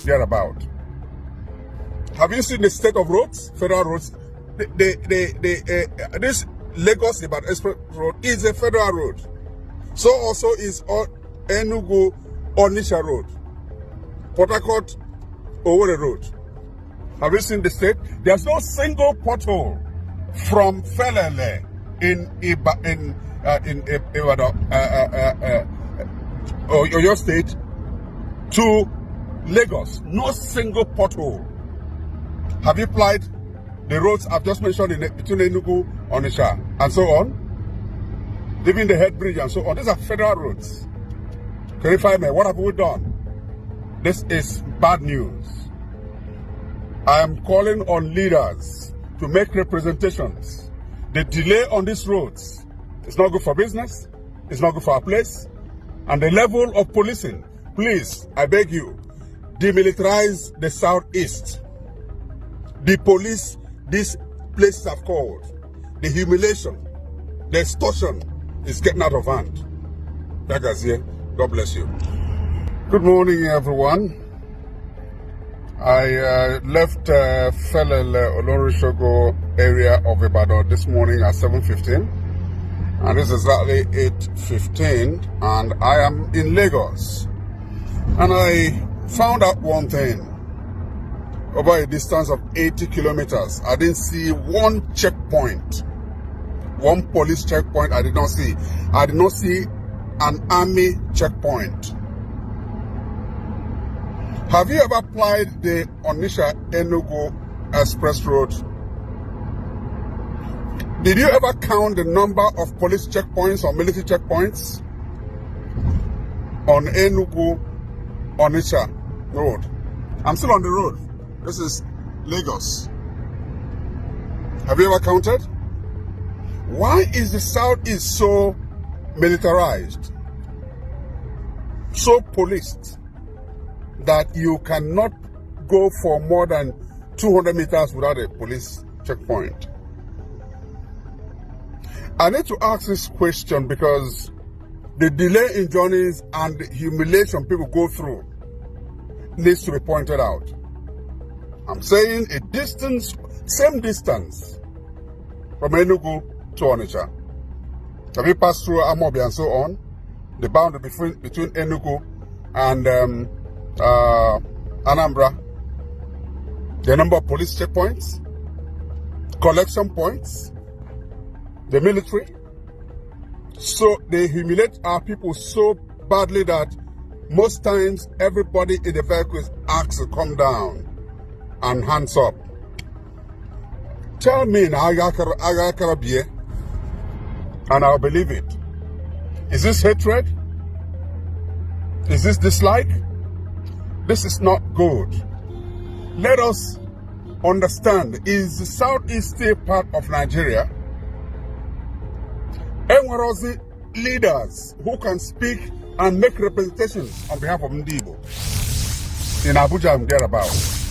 thereabout. Have you seen the state of roads, federal roads? This Lagos Ibadan Express Road is a federal road. So also is Enugu Onitsha Road, Port Harcourt Owerri Road. Have you seen the state? There's no single pothole from Felele in Ibadan, your state to Lagos. No single pothole. Have you applied the roads I've just mentioned between Enugu, Onitsha, and so on? Leaving the head bridge and so on. These are federal roads. Clarify me, what have we done? This is bad news. I am calling on leaders to make representations. The delay on these roads is not good for business, it's not good for our place, and the level of policing. Please, I beg you, demilitarize the southeast. The police these places have called, the humiliation, the extortion is getting out of hand. God bless you. Good morning, everyone. I left Felele Olorishogo area of Ibadan this morning at 7:15, and this is exactly 8:15, and I am in Lagos. And I found out one thing. Over a distance of 80 kilometers, I didn't see one checkpoint, one police checkpoint. I did not see. I did not see an army checkpoint. Have you ever applied the Onitsha Enugu Express Road? Did you ever count the number of police checkpoints or military checkpoints on Enugu Onitsha Road? I'm still on the road. This is Lagos. Have you ever counted? Why is the Southeast so militarized, so policed, that you cannot go for more than 200 meters without a police checkpoint? I need to ask this question because the delay in journeys and the humiliation people go through needs to be pointed out. I'm saying a distance, same distance from Enugu to Onitsha. Have you passed through Amobi and so on? The boundary between Enugu and Anambra. The number of police checkpoints, collection points, the military. So they humiliate our people so badly that most times everybody in the vehicle is asked to come down and hands up. Tell me now, and I'll believe it. Is this hatred? Is this dislike? This is not good. Let us understand, is the Southeast still part of Nigeria? And what are the leaders who can speak and make representations on behalf of Igbo in Abuja and thereabouts?